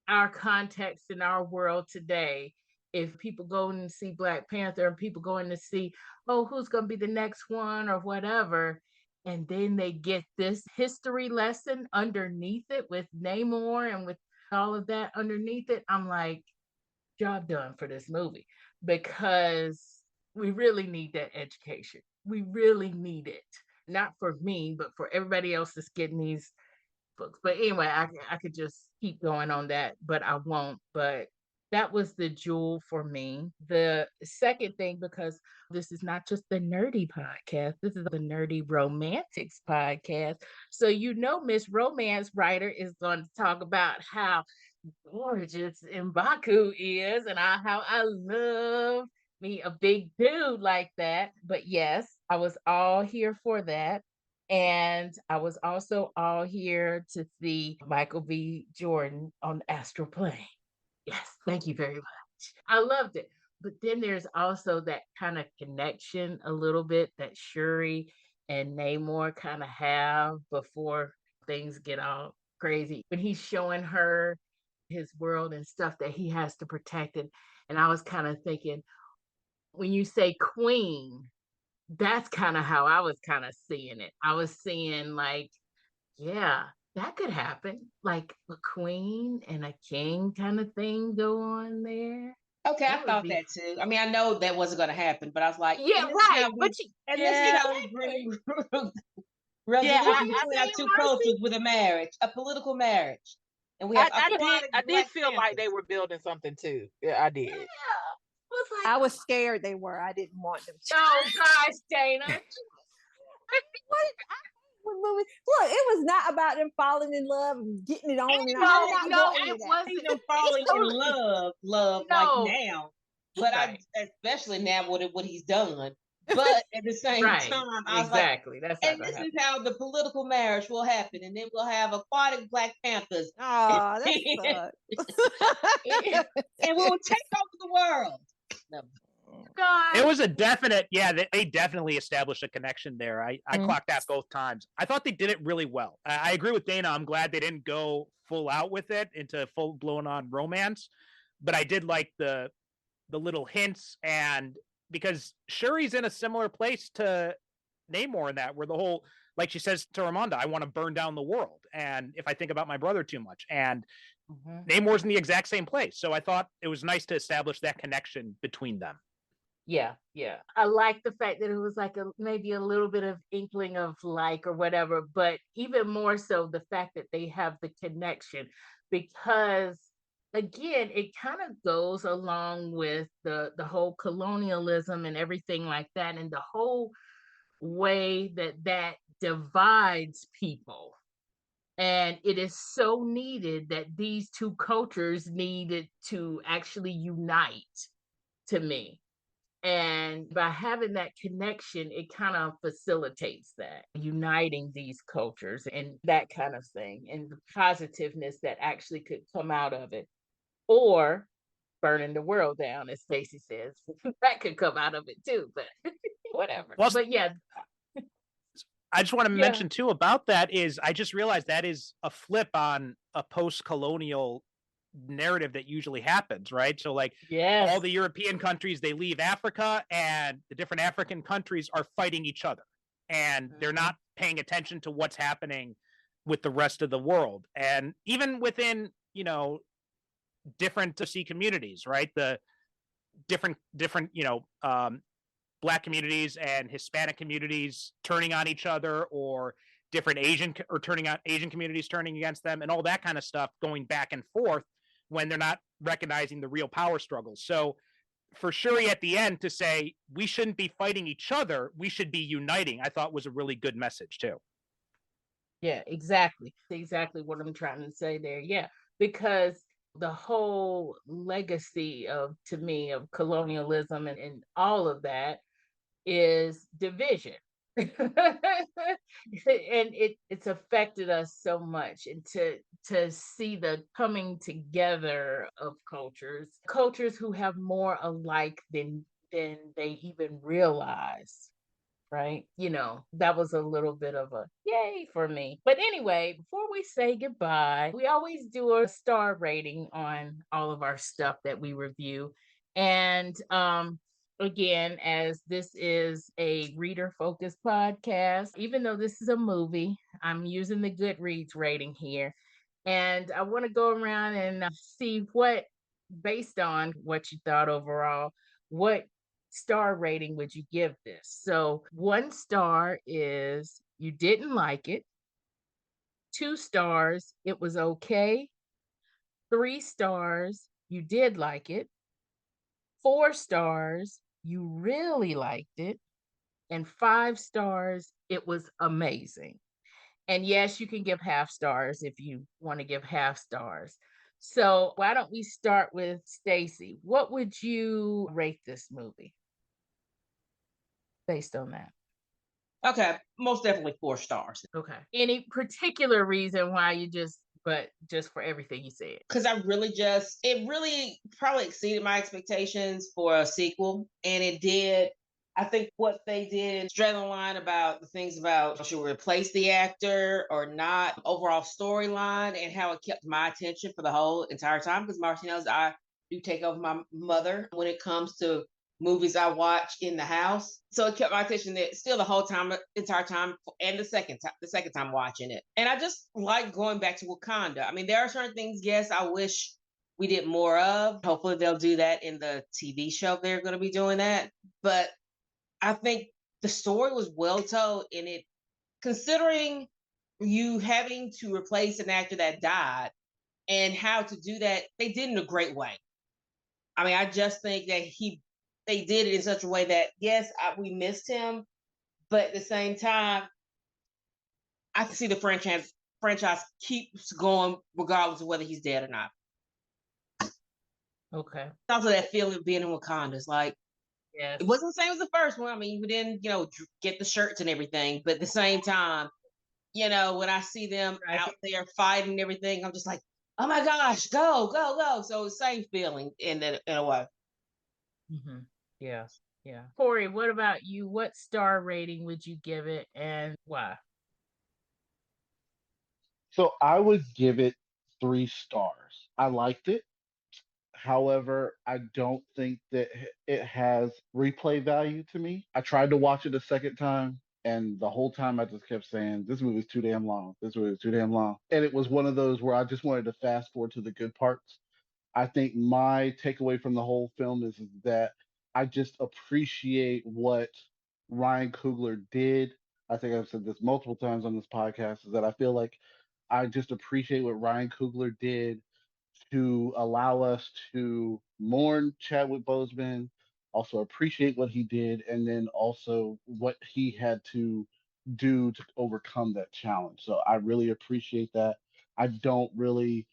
our context in our world today. If people go and see Black Panther and people going to see, oh, who's going to be the next one or whatever, and then they get this history lesson underneath it with Namor and with all of that underneath it, I'm like, job done for this movie, because we really need that education. We really need it. Not for me, but for everybody else that's getting these books. But anyway, I could just keep going on that, but I won't. But that was the jewel for me. The second thing, because this is not just the nerdy podcast, this is the nerdy romantics podcast. So, Miss Romance Writer is going to talk about how gorgeous M'Baku is, and how I love me a big dude like that. But yes, I was all here for that. And I was also all here to see Michael B. Jordan on the astral plane. Yes, thank you very much. I loved it. But then there's also that kind of connection a little bit that Shuri and Namor kind of have before things get all crazy. When he's showing her his world and stuff that he has to protect it. And I was kind of thinking, when you say queen, that's kind of how I was kind of seeing it. I was seeing like, yeah, that could happen. Like a queen and a king kind of thing go on there. Okay, I thought that too. I mean, I know that wasn't going to happen, but I was like, yeah, right. This is how we bring resolution between our two cultures with a marriage, a political marriage. And we have I did feel like they were building something too. Yeah, I did. Yeah. I was scared they were. I didn't want them to. Oh gosh, Dana. Look, it was not about them falling in love and getting it on. It wasn't them falling in love like now. But I, especially now with what he's done. But at the same time, I was exactly. That's and this is how the political marriage will happen, and then we'll have aquatic Black Panthers. Oh, that sucks. And we'll take over the world. No. God. It was a definite, they definitely established a connection there. I clocked that both times. I thought they did it really well. I agree with Dana. I'm glad they didn't go full out with it into full blown on romance, but I did like the little hints, and because Shuri's in a similar place to Namor in that, where the whole, like she says to Ramonda, I want to burn down the world, and if I think about my brother too much, and Namor's in the exact same place. So I thought it was nice to establish that connection between them. Yeah. I like the fact that it was like maybe a little bit of inkling of like or whatever, but even more so the fact that they have the connection, because again, it kind of goes along with the whole colonialism and everything like that, and the whole way that divides people. And it is so needed that these two cultures needed to actually unite, to me. And by having that connection, it kind of facilitates that, uniting these cultures and that kind of thing, and the positiveness that actually could come out of it. Or burning the world down, as Stacey says. That could come out of it too. But whatever. Plus, but yeah, I just want to Yeah. mention too about that is I just realized that is a flip on a post-colonial narrative that usually happens, right? So like yes, all the European countries, they leave Africa and the different African countries are fighting each other and they're not paying attention to what's happening with the rest of the world. And even within, you know, different sea communities, right? The different, you know, Black communities and Hispanic communities turning on each other, or different Asian or turning on Asian communities turning against them, and all that kind of stuff going back and forth when they're not recognizing the real power struggles. So for Shuri at the end to say we shouldn't be fighting each other, we should be uniting, I thought was a really good message too. Yeah, exactly. Exactly what I'm trying to say there. Yeah, because the whole legacy of, to me, of colonialism and all of that is division. And it's affected us so much, and to see the coming together of cultures who have more alike than they even realize, right? You know, that was a little bit of a yay for me. But anyway, before we say goodbye, we always do a star rating on all of our stuff that we review. And again, as this is a reader focused podcast, even though this is a movie, I'm using the Goodreads rating here. And I want to go around and see what, based on what you thought overall, what star rating would you give this? So 1 star is you didn't like it. 2 stars, it was okay. 3 stars, you did like it. 4 stars, you really liked it. And 5 stars, it was amazing. And yes, you can give half stars if you want to give half stars. So why don't we start with Stacy? What would you rate this movie based on that? Okay, most definitely 4 stars. Okay. Any particular reason why you just for everything you said? Because it really probably exceeded my expectations for a sequel. And it did. I think what they did, straight on the line about the things about should we replace the actor or not, overall storyline, and how it kept my attention for the whole entire time. Because Marcy knows I do take over my mother when it comes to movies I watch in the house. So it kept my attention there still the whole time, entire time, and the second time watching it. And I just like going back to Wakanda. I mean, there are certain things, yes, I wish we did more of. Hopefully they'll do that in the TV show. They're going to be doing that. But I think the story was well told in it, considering you having to replace an actor that died and how to do that, they did in a great way. I mean, I just think that they did it in such a way that yes, we missed him, but at the same time, I can see the franchise keeps going regardless of whether he's dead or not. Okay. Also, that feeling of being in Wakanda is like, yes, it wasn't the same as the first one. I mean, we didn't, get the shirts and everything, but at the same time, when I see them out there fighting and everything, I'm just like, oh my gosh, go, go, go. So same feeling in a way. Mm-hmm. Yeah. Yeah. Corey, what about you? What star rating would you give it and why? So I would give it 3 stars. I liked it. However, I don't think that it has replay value to me. I tried to watch it a second time, and the whole time I just kept saying, this movie is too damn long. This movie is too damn long. And it was one of those where I just wanted to fast forward to the good parts. I think my takeaway from the whole film is that I just appreciate what Ryan Coogler did. I think I've said this multiple times on this podcast, is that I feel like I just appreciate what Ryan Coogler did to allow us to mourn Chadwick Boseman, also appreciate what he did, and then also what he had to do to overcome that challenge. So I really appreciate that. I don't really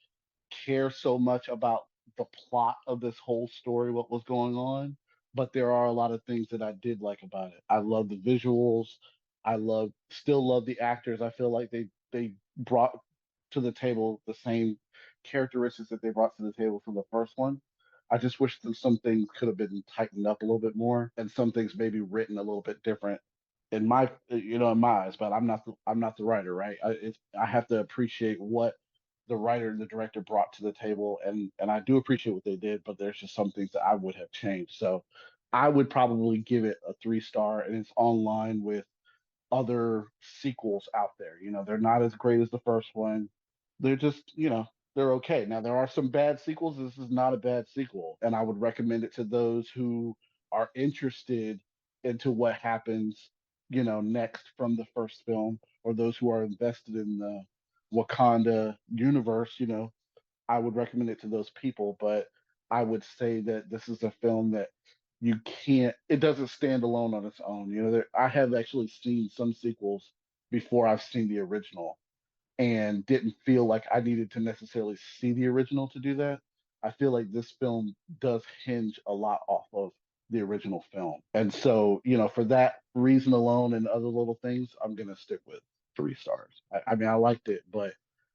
care so much about the plot of this whole story, what was going on, but there are a lot of things that I did like about it. I love the visuals. Still love the actors. I feel like they brought to the table the same characteristics that they brought to the table from the first one. I just wish that some things could have been tightened up a little bit more, and some things maybe written a little bit different in my, in my eyes. But I'm not the writer, right? I have to appreciate what the writer and the director brought to the table, and I do appreciate what they did, but there's just some things that I would have changed. So I would probably give it a 3 star, and it's online with other sequels out there. They're not as great as the first one. They're just, they're okay. Now there are some bad sequels. This is not a bad sequel, and I would recommend it to those who are interested into what happens, next from the first film, or those who are invested in the Wakanda universe. I would recommend it to those people, but I would say that this is a film that you can't, it doesn't stand alone on its own. I have actually seen some sequels before I've seen the original, and didn't feel like I needed to necessarily see the original to do that. I feel like this film does hinge a lot off of the original film. And so, for that reason alone and other little things, I'm going to stick with 3 stars. I mean, I liked it, but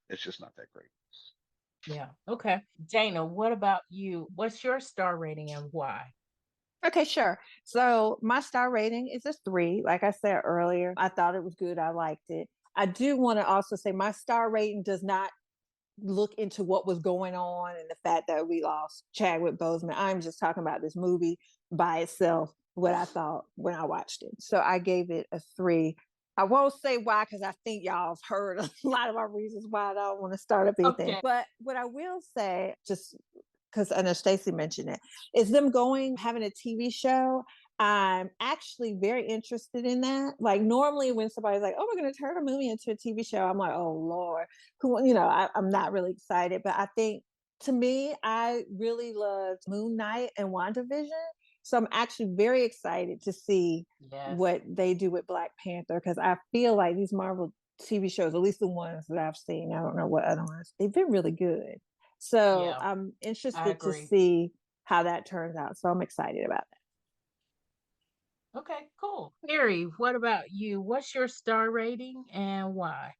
it's just not that great. Yeah. Okay. Dana, what about you? What's your star rating and why? Okay, sure. So my star rating is a 3. Like I said earlier, I thought it was good. I liked it. I do want to also say my star rating does not look into what was going on and the fact that we lost Chadwick Boseman. I'm just talking about this movie by itself, what I thought when I watched it. So I gave it a 3. I won't say why, because I think y'all have heard a lot of my reasons why I don't want to start up anything. Okay. But what I will say, just because I know Stacey mentioned it, is them having a TV show. I'm actually very interested in that. Like normally when somebody's like, oh, we're going to turn a movie into a TV show, I'm like, oh Lord, I'm not really excited. But I think, to me, I really loved Moon Knight and WandaVision. So I'm actually very excited to see what they do with Black Panther, because I feel like these Marvel TV shows, at least the ones that I've seen, I don't know what other ones, they've been really good. So I'm interested to see how that turns out. So I'm excited about that. Okay, cool. Mary, what about you? What's your star rating and why?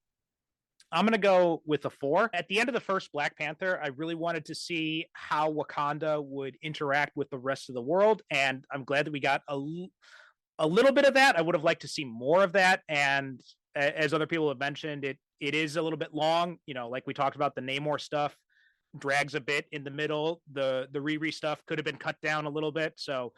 I'm going to go with a 4. At the end of the first Black Panther, I really wanted to see how Wakanda would interact with the rest of the world. And I'm glad that we got a little bit of that. I would have liked to see more of that. And as other people have mentioned, it is a little bit long. Like we talked about, the Namor stuff drags a bit in the middle. The Riri stuff could have been cut down a little bit. So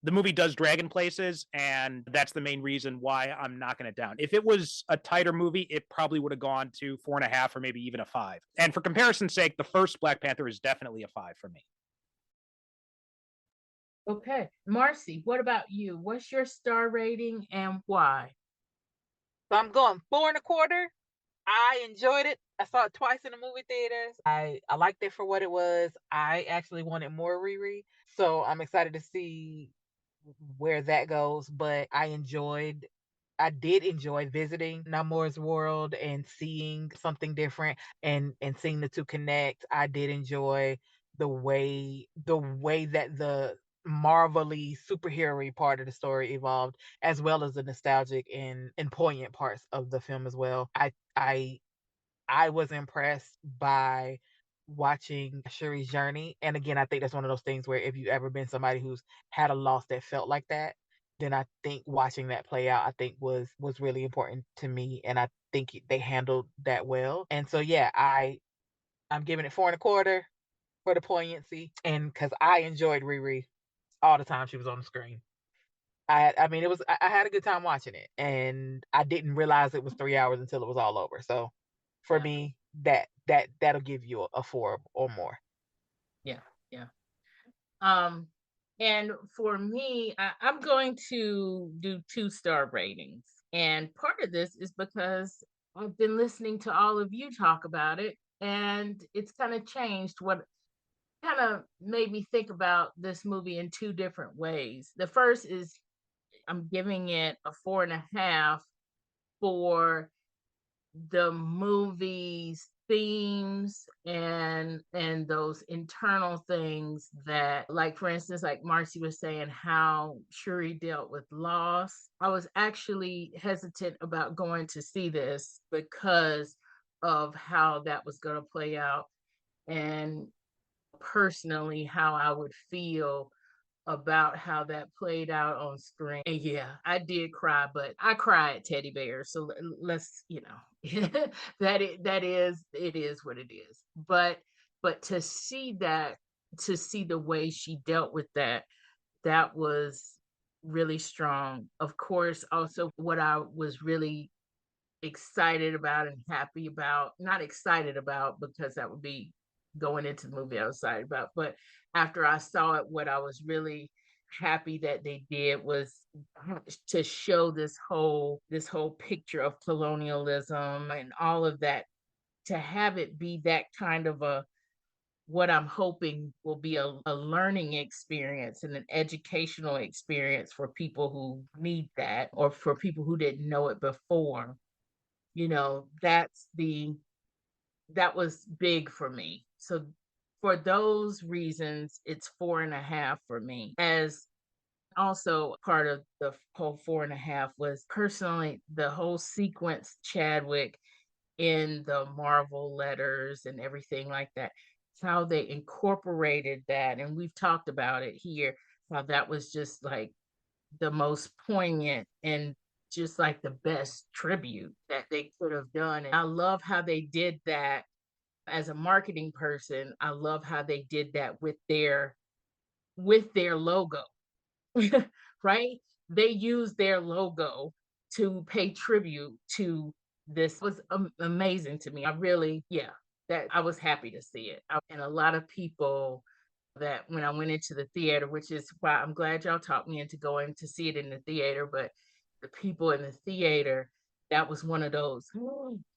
the movie does drag in places, and that's the main reason why I'm knocking it down. If it was a tighter movie, it probably would have gone to 4.5 or maybe even a 5. And for comparison's sake, the first Black Panther is definitely a 5 for me. Okay. Marcy, what about you? What's your star rating and why? So I'm going 4.25. I enjoyed it. I saw it twice in the movie theaters. I liked it for what it was. I actually wanted more Riri. So I'm excited to see where that goes. But I did enjoy visiting Namor's world and seeing something different and seeing the two connect. I did enjoy the way that the marvelly superhero part of the story evolved, as well as the nostalgic and poignant parts of the film as well. I was impressed by watching Shuri's journey. And again, I think that's one of those things where if you ever been somebody who's had a loss that felt like that, then I think watching that play out, I think was really important to me. And I think they handled that well. And so, yeah, I'm giving it 4.25 for the poignancy. And because I enjoyed Riri all the time she was on the screen. I mean, I had a good time watching it, and I didn't realize it was 3 hours until it was all over. So for me, that'll give you a 4 or more. Yeah. And for me, I'm going to do 2-star ratings. And part of this is because I've been listening to all of you talk about it, and it's kind of changed what kind of made me think about this movie in 2 different ways. The first is I'm giving it a 4.5 for the movie's themes and those internal things that, like, for instance, like Marcy was saying, how Shuri dealt with loss. I was actually hesitant about going to see this because of how that was going to play out, and personally how I would feel about how that played out on screen. And yeah, I did cry, but I cry at teddy bears. So let's, it is what it is. But to see the way she dealt with that was really strong. Of course, also what I was really excited about and happy about, not excited about because that would be going into the movie I was excited about, but after I saw it, what I was really happy that they did was to show this whole picture of colonialism and all of that, to have it be that kind of what I'm hoping will be a learning experience and an educational experience for people who need that, or for people who didn't know it before. That was big for me. So for those reasons, it's 4.5 for me. As also part of the whole 4.5 was personally the whole sequence, Chadwick in the Marvel letters and everything like that, how they incorporated that. And we've talked about it here, how that was just like the most poignant and just like the best tribute that they could have done. And I love how they did that. As a marketing person, I love how they did that with their logo. Right? They used their logo to pay tribute to this. It was amazing to me. That I was happy to see it. And a lot of people, that when I went into the theater, which is why I'm glad y'all talked me into going to see it in the theater, but the people in the theater, that was one of those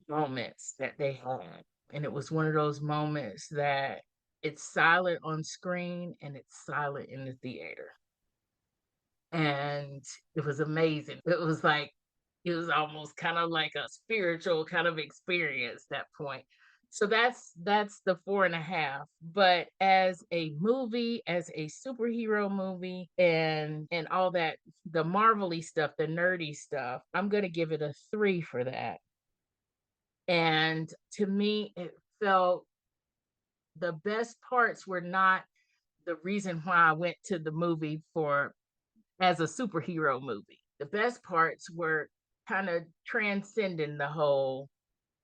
moments that they had. And it was one of those moments that it's silent on screen and it's silent in the theater. And it was amazing. It was almost kind of like a spiritual kind of experience that point. So that's the 4.5. But as a movie, as a superhero movie, and all that, the Marvel-y stuff, the nerdy stuff, I'm gonna give it a 3 for that. And to me, it felt the best parts were not the reason why I went to the movie as a superhero movie. The best parts were kind of transcending the whole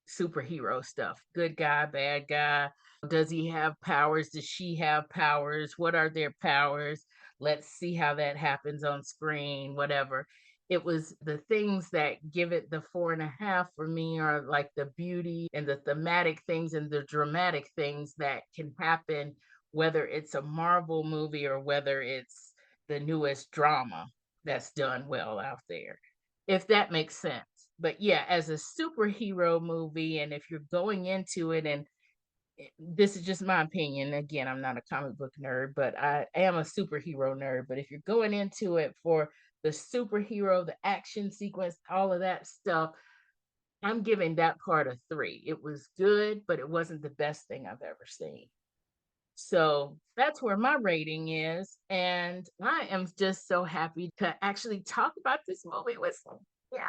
superhero stuff. Good guy, bad guy. Does he have powers? Does she have powers? What are their powers? Let's see how that happens on screen, whatever. It was the things that give it the 4.5 for me, are like the beauty and the thematic things and the dramatic things that can happen, whether it's a Marvel movie or whether it's the newest drama that's done well out there, if that makes sense. But yeah, as a superhero movie, and if you're going into it, and this is just my opinion, again, I'm not a comic book nerd, but I am a superhero nerd. But if you're going into it for the superhero, the action sequence, all of that stuff, I'm giving that part a 3. It was good, but it wasn't the best thing I've ever seen. So that's where my rating is. And I am just so happy to actually talk about this movie with y'all.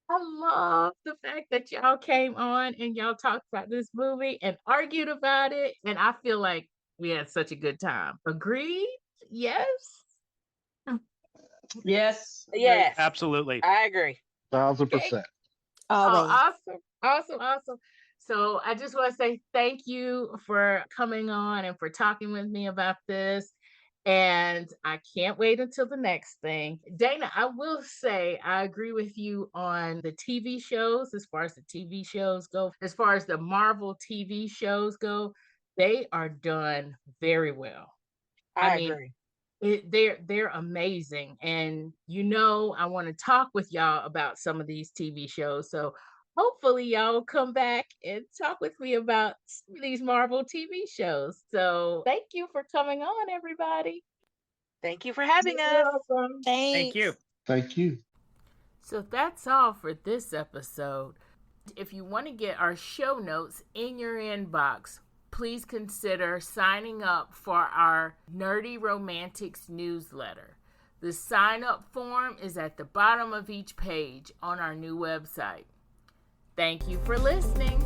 I love the fact that y'all came on and y'all talked about this movie and argued about it. And I feel like we had such a good time. Agreed? Yes? Yes. Yes. Absolutely. I agree. 1,000%. Always. Oh, awesome. So I just want to say thank you for coming on and for talking with me about this. And I can't wait until the next thing. Dana, I will say I agree with you on the TV shows, as far as the TV shows go. As far as the Marvel TV shows go, they are done very well. I agree. They're amazing. And I want to talk with y'all about some of these TV shows. So hopefully y'all will come back and talk with me about these Marvel TV shows. So thank you for coming on, everybody. Thank you for having us. Welcome. Thank you. Thank you. So that's all for this episode. If you want to get our show notes in your inbox, please consider signing up for our Nerdy Romantics newsletter. The sign-up form is at the bottom of each page on our new website. Thank you for listening.